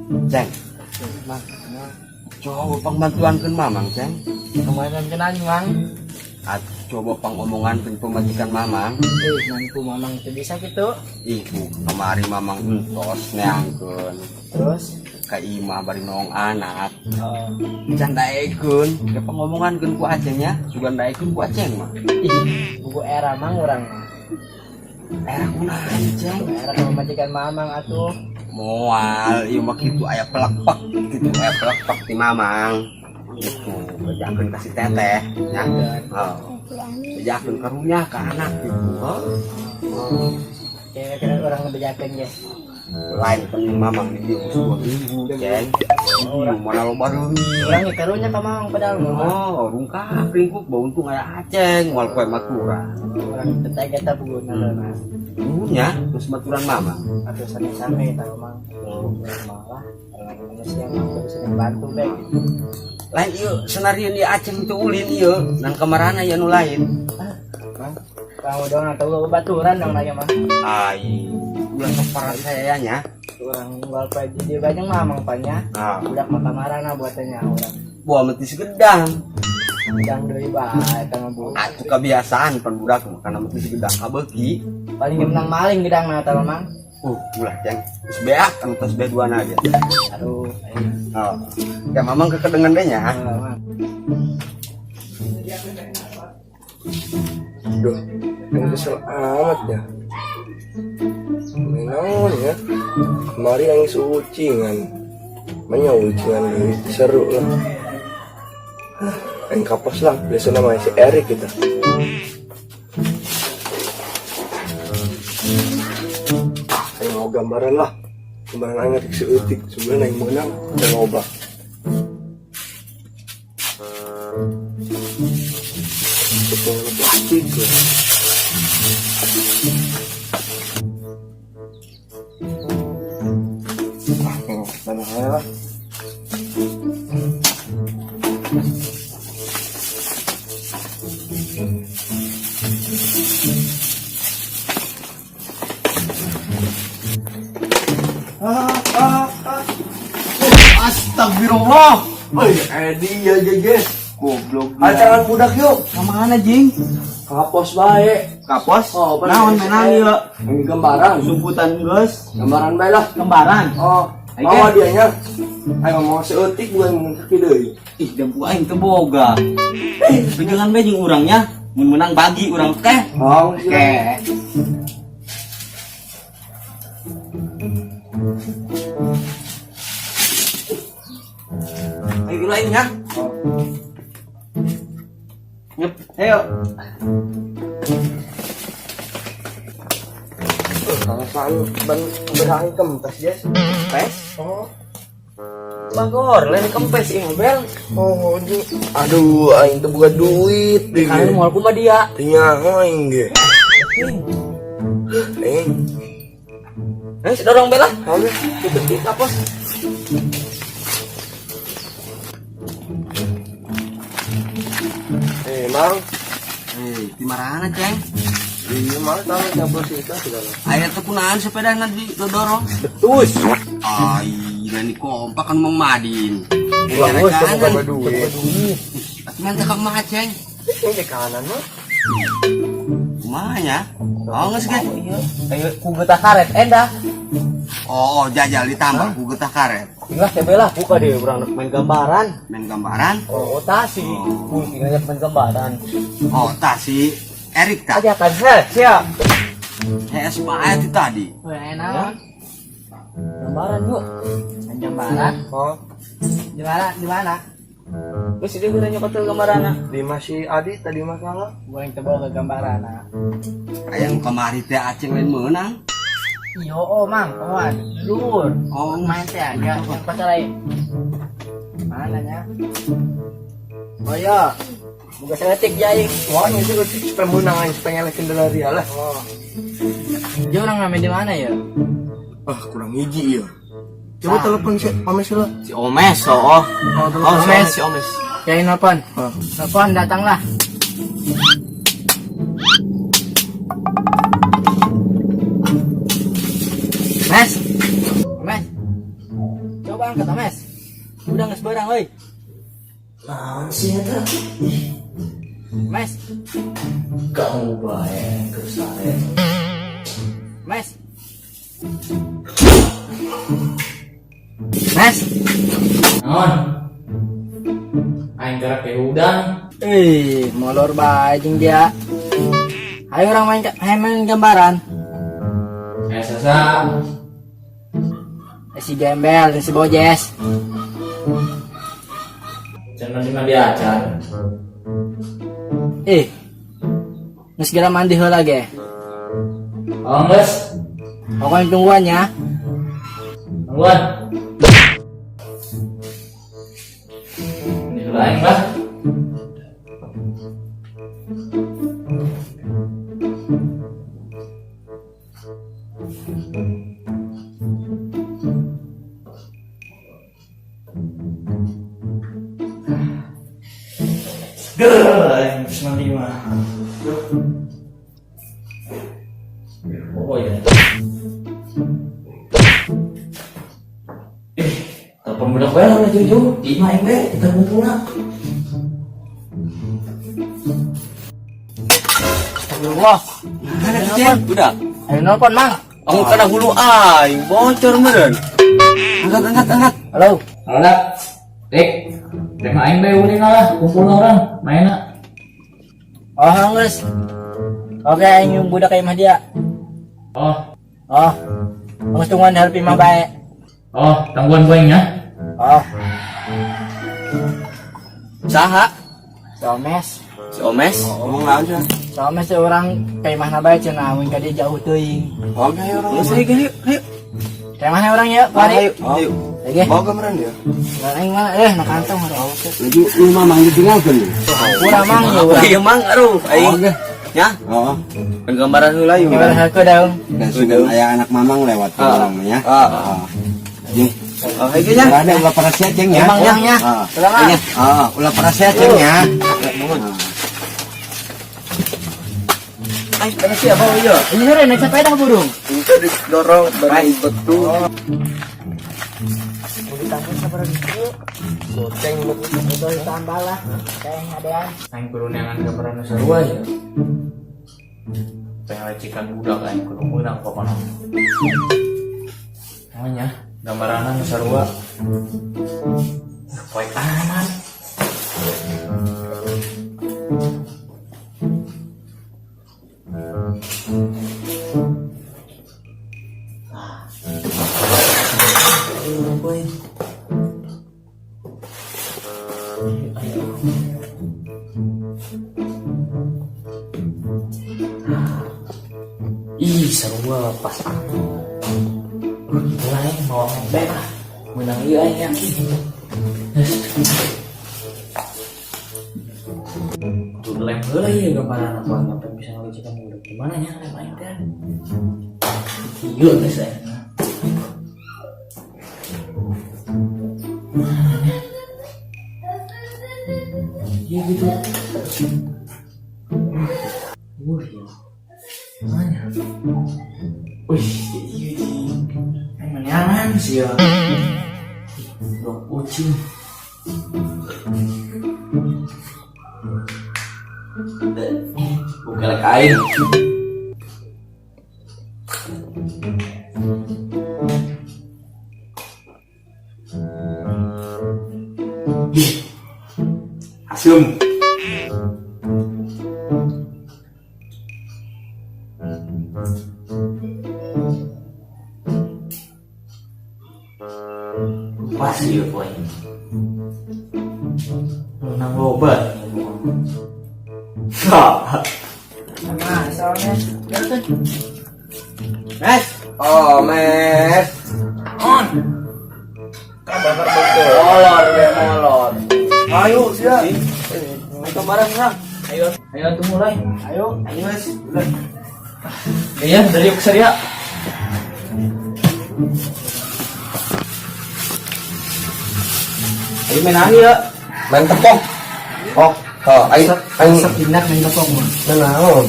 Ceng, Mang, coba pangbantuan ke mamang, Ceng. kemarin kenal Mang. Coba pangomongan ke pemajikan mamang. Nanti Mamang itu bisa gitu. Ibu, kemari mamang entos neangkeun. Terus, Ka imah bari noong anak. oh, Can daekeun, ke pangomongan ku Aceng ya. Sugan daekeun ku Aceng mah. buku era Mang orang. Era kunaon, Ceng? Era kalau majikan Mamang atuh. Moal, ieu mah kitu aya pelekpek, kitu aya pelekpek ti mamang. Gitu, bejakeun kasih teteh, ya. Oh. Bejakeun karunya ke anak gitu. Oh. Kira-kira orang ngebejakeun ya. Lain pening mamang di dieu 2 minggu, Ceng. Mana lo baru Orang ya karunya ka Mamang padahal mah. Oh, rungkap ringkuk bau untung aya Aceng, moal poe matura. Orang teteh kita buku nana. Dulunya terus maturan mamang. Atau sane-sane tahu Mang. Malah orang manusia mah bisa bantu baik. Lain ieu senarian di Aceng itu ulin ieu, nang kamarana ya nu lain. Mang, kamu dong atau baturan dong nanya Mang. Ai, ulah keparan sayanya. Orang tinggal pagi dia banyak Mamang panya. Nah, Udah mata marana buatannya orang. buah metis gedang. Udang dari bae tangga bu. Itu kebiasaan pan budak karena metis gedang kabeuki. Paling menang maling gedang na tahu Mang. Ulah Ceng. Geus beak anu tos be duana aja. Aduh, ayo. Oh. Ya mamang kekedengan deh nya. Mang. Duh, yang kesel amat ya. Menawan ya. Kemari yang ucingan. Manya ucingan ini seru lah. Yang kapas lah, biasa namanya si Erik kita. Ayo mau gambaran lah. Gambaran anget si Utik, sebenarnya yang menang dan ngobah. Betul plastik ya. Tanah air lah. Astagfirullah. Woi, Edi ya jejes. Goblok. Ajaran budak yuk. Kemana Jing? Kapos bae. Kapos? Oh, bener. Naon menang ieu? Ini gambaran. Sumputan geus. Gambaran bae lah. Kembaran. Oh, Ayo, bawa dianya. Ayo mau seutik bukan kaki deui. Ih, dempu aing teu boga. Jangan be jeung urangnya. Mun menang bagi urang teh. Oh, Oke. Ayo lainnya. Nyep, ayo. Alasan ban berang kempes, Jes. Pes. Oh. Bagor, lain kempes ieu bel. Oh, aduh, aing teu boga duit deh. Kan moal kumaha dia. Tinggal aing ge. Dorong bel lah. Oke. Tutup di kapos. Mang. Di mana Ceng? Iya, Mang tahu nyabos itu segala. Aya teh kunaon sepeda di dodorong. Betus. Ai, dan kompak kan Mang Madin. Bagus, teu boga duit. Mantap Kang Mah Ceng. Ini di kanan mah. Kumaha ya? Oh geus ge. Ayo ku getah karet endah. Oh, jajal ditambah ku getah karet. Ingat ya bela buka deh orang main gambaran. Main gambaran. Oh, tasi. Mungkin ngajak main gambaran. Oh, tah si Erik tah. Aja kan siap. HS Pak itu tadi. Enak. Gambaran yuk. Main gambaran. Oh, Di mana? Di mana? Terus dia udah nyokotel gambaran. di masih Adi tadi masalah. Gua yang tebal ke gambaran. Aya nu kamari teh Aceng lain meunang. Yo, oh mang, kawan, luhur. Oh, Main teh ya, yang pasal lain. Mana nya? Oh iya, buka setik jaing. Wah, ini tuh pemenangan pengen kendala dia lah. Oh, dia orang main di mana ya? Ah, kurang hiji ya. Coba telepon si Omes lah. Si Omes, oh. Oh, Omes, si Omes. Kiai nelpon. Oh. Nelpon datanglah. Mes. Mes. Coba coba angkat Mes. Udah nggak sebarang, woi. Naon sih eta? Mes, Kamu bae ke saya. Mes. Mes. Naon? Aing gerak ke udang. Molor bae jeung dia. Ayo orang main gambaran. Sasa. Si Gembel dan si Bojes. Jangan di dia acan. Nges segera mandi heula ge. Oh, geus. Pokoknya tungguan ya. Tungguan. Ini lain lah. Yang nanti mah. Oh ya. Telepon budak bae lah jujur. Di main bae kita kumpulna. Astagfirullah. Udah. Ayo nelpon, Mang. Aku kena hulu aing, bocor meureun. Angkat. Halo. Halo. Dek. Dek main bae uling lah kumpul orang mainna. Oh, geus. Oke, aing yung budak ka imah dia. Oh, Geus tungguan di hareup imah bae. tangguhan gue ya. Oh, Saha? si Omes. Si Omes? Ngomong naon sih? Si Omes teh urang ka imahna bae cenah mun ka dia jauh teuing. Oke, orang. Geus ayo. Ka imahna urang ya, Pari. Ayo. Lagi. Bawa gambaran ya. Aing mah na kantong hareup. Lagi lu mamang ditinggalkan. Urang Mang ya urang. Iya mang, aduh, aing. Ya, Oh, penggambaran heula yuk. Gimana haku daun? dan sudah aya anak mamang lewat orangnya. Jeung Oh, iki nya. ada ulah para ceng ya. Mang nya. Selamat. Ulah para ceng ya. Ay, kana siapa ieu? Ini hore naik sepeda burung. Itu didorong bani betul. Ditambah sabar gitu. Goceng betul tambah lah. Kayak adean. Aing kudu neangan gambaran sarua ya. Pengen lecikan budak aing kudu meunang pokona. Namanya gambaran sarua. Poek aman. Ih, sarua pas aku. Mulai mau ngembek lah. Menang ieu aing yakin. Kudu lem heula ieu gambaran apa sampai bisa ngelicikan budak. Gimana nya lem aing teh? Ieu geus aing. Iya gitu. Wih, mana? Wih, iya emang nyaman sih ya. Dok kucing. Bukan kain. Asum. Pas ya boy. Menang loba. Nah, soalnya Mes. Oh, Mes. On. Kabar betul. molor. Ayo, sia. Itu barang orang. Ayo tuh mulai. Ayo. Mes. Iya, dari yuk ya. Ayo main ani ya. Main tepung. Ayo Sepinak main tepung mah. naon?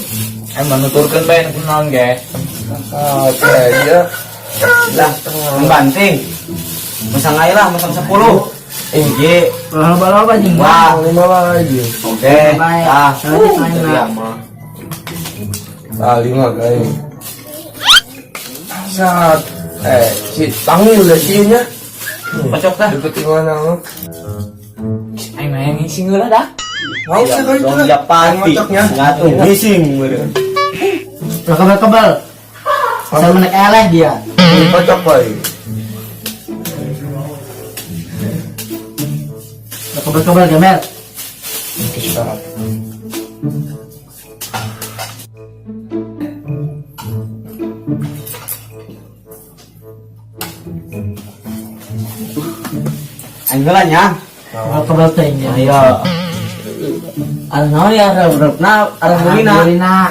Emang nuturkan bae kunaon ge. Oke, dia Lah, membanting. Masang aja lah, masang 10. Hiji. Loba-loba jeung Wah, 5 lagi. oke. Baik. Tah. Seletik main Iya lah. mah. Ah, 5 guys. Saat si panggil udah siunya. Cocok dah. Deketin mana? Aing main ngisi heula dah. Mau sih kali Dong japati. Cocoknya. Ngatu bising meureun. Kebal-kebal. Asal menek eleh dia. Cocok boy. Kebal-kebal gamer. Anggelannya. Kebal-kebal teh nya. Ayo. Anu naon ya rep-repna, arahulina. Alhamdulillah.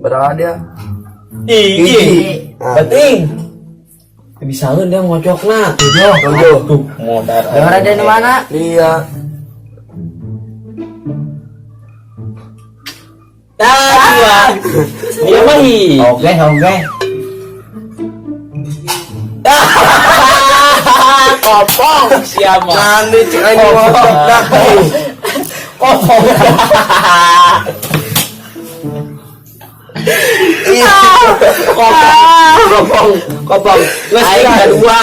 Berada. Ih, penting. Bisa dia ngocokna. Tujuh. Tuh, modar. Berada di mana? Dia. Ah, dia mah hi. Oke. Kopong siapa? Nanti cek aja ngocok dah. Kopong. Kopong. Aing kadua.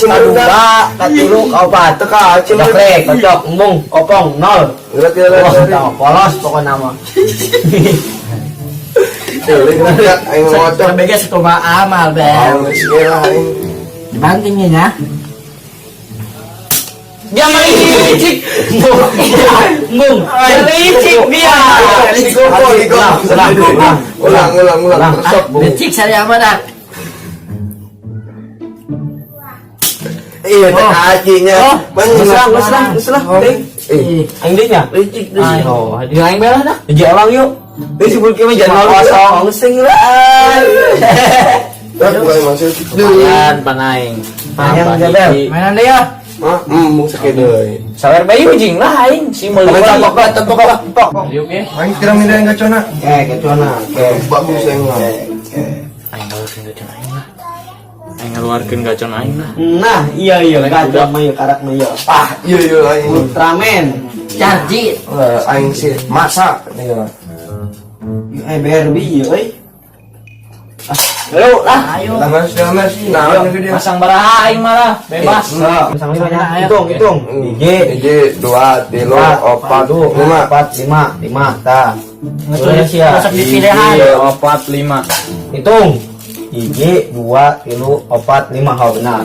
Kadua, katilu, kaopat. Teka, Cocok rek, cocok, embung, kopong, 0. Ngerti Wah, lah. tau, polos pokoknya mah. Aing ngocok. Sebagai sekolah amal, Bel. Sih lah aing. Dibantingnya ya. Dia mah licik. Embung, dia licik dia. Ulang. Tersok, Bung. Becik saya apa dah? Iya, teka acinya. Ngeslah. Aing deui nya. Licik deh. Oh, di aing belah dah. Di orang yuk. Ini si Bulki mah jangan kosong. Ngesing lah. Tak bukan masuk. Pan panaing. Panjang jabel. Mainan deh ya. Hah? Mau sakit deh. Sawer bayi ujing lah aing si meuli. Tepok. Ayo ge. Aing kira mindahin kacona. Kecuana. Bagus yang lah. Aing ngeluarkeun gacon aing lah. Aing ngeluarkeun gacon aing lah. Nah, iya, gajah mah ieu karak mah ieu. Ah, iya aing. Ultraman. Chargit. Aing sih masa nih lah. BRB ieu euy. Ayo lah. Ayo. Damas. Nah, ini dia. Pasang baraha aing mah lah, bebas. Sama limanya. Hitung. Hiji, 2, 3, 4, 5. 5. Tah. Ngetulis masuk di pilihan. 4, 5. Hitung. 1, 2, 3, 4, 5. Hau benar.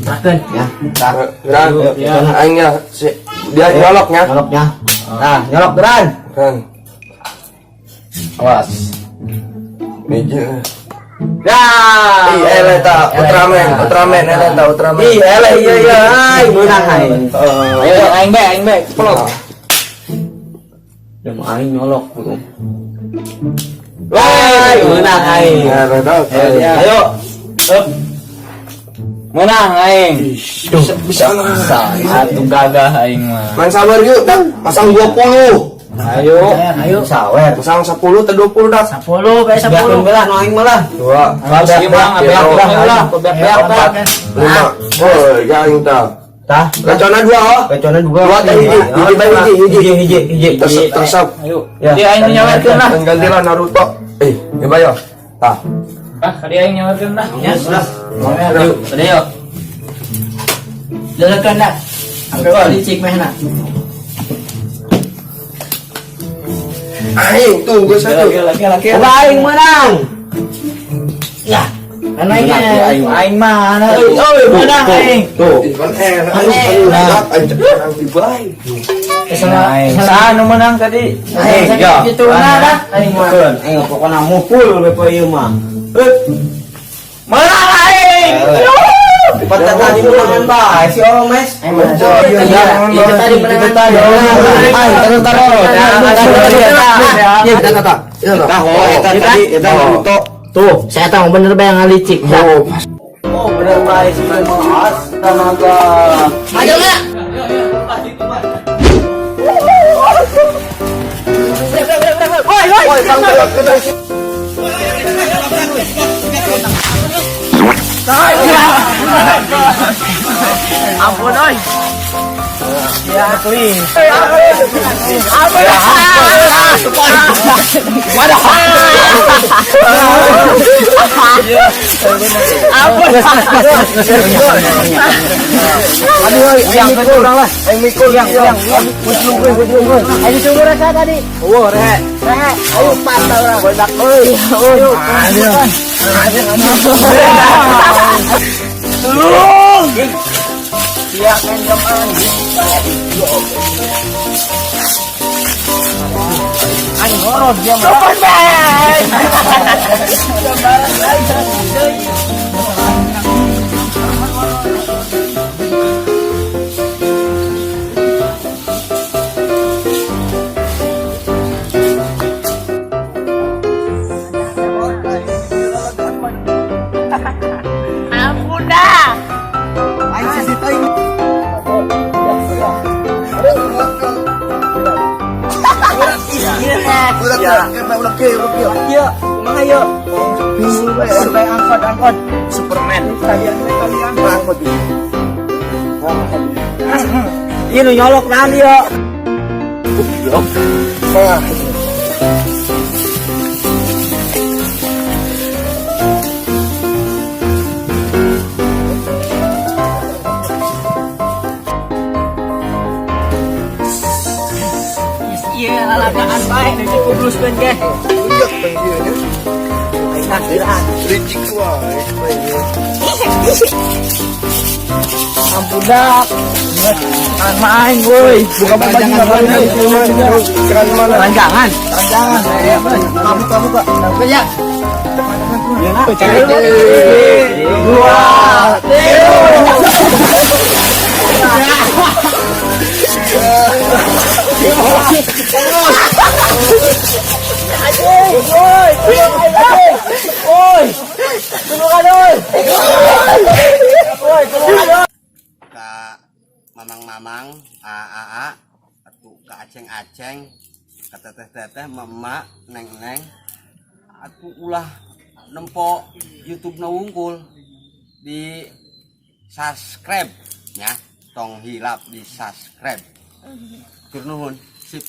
Makan. Ya, tah. Geran, Ya. aing ya, dia nyoloknya. Nyoloknya. Nah, nyolok geran. Kan, Awas. meja. Ya. Eleta, Ultraman. Ih, iya. Ai, menang ai. Ayo aing be, pelok. Udah mau aing nyolok tuh. Wah, menang aing. Eleta. Ayo. Up. Menang aing. Bisa nggak? Atuh gagah aing mah. Main sabar yuk, dah. Pasang 20. Ayo. Sawer. Pasang 10 atau 20 dah. 10 bae 10. Biarkan belah no aing malah. 2, Si Mang abeak lah, Ya, beak. 5. Oh, yang dah. Tah. Kacona 2 oh. Kecona juga. Dua teh hiji. Tersap. Ayo. Ya. Dia aing nyawerkeun lah. Gantilah Naruto. Ini bayo. Tah. Ah, kadi aing nyawerkeun lah. Ya, sudah. Yuk, tadi yuk. Jelakan dah. Apa licik mah na. Aing tuh gue satu. Coba aing menang. Ya. Anaknya. Aing mana? Oh, menang aing. Tuh. Saan nu menang tadi? Aing, ya. Gitu nah. Aing mah. Aing pokona mukul we po ieu mah. Menang aing. Pada tadi menangan bae si Omes. Itu tadi menangan tadi. Tuh, saya tahu bener bae yang licik. Oh, bener baik sebenarnya mas. Tenaga. Ayo enggak? Woi, Woi, ampun oi. Ya kuy. Aduh, yang kurang lah. Yang mikul yang. Ayo sumur rasa tadi. Oh, rek. Ayo patah orang. Banyak euy. Siap kan jaman. Ani horor dia mah. Sopan ben. Gambaran lain. Ampun dah. Ayo sisi tayo. Udah ke. Iya, kumaha yuk? Sampai angkot. Superman. Kalian angkot. Ini nyolok nanti yuk. Iya, lalagaan baik dari kublus kan ke. Ujak panggilnya. Takdiran. Ricik wah. Ampun dah. Main woi. Buka baju Jangan mana? Ranjangan. Kamu Pak. Oke ya. Dua. Ka mamang-mamang, aa, atu ka aceng-aceng, ka teteh-teteh, emak, neng-neng, atu ulah nempo YouTube na wungkul di subscribe ya, tong hilap di subscribe. Tur nuhun, sip.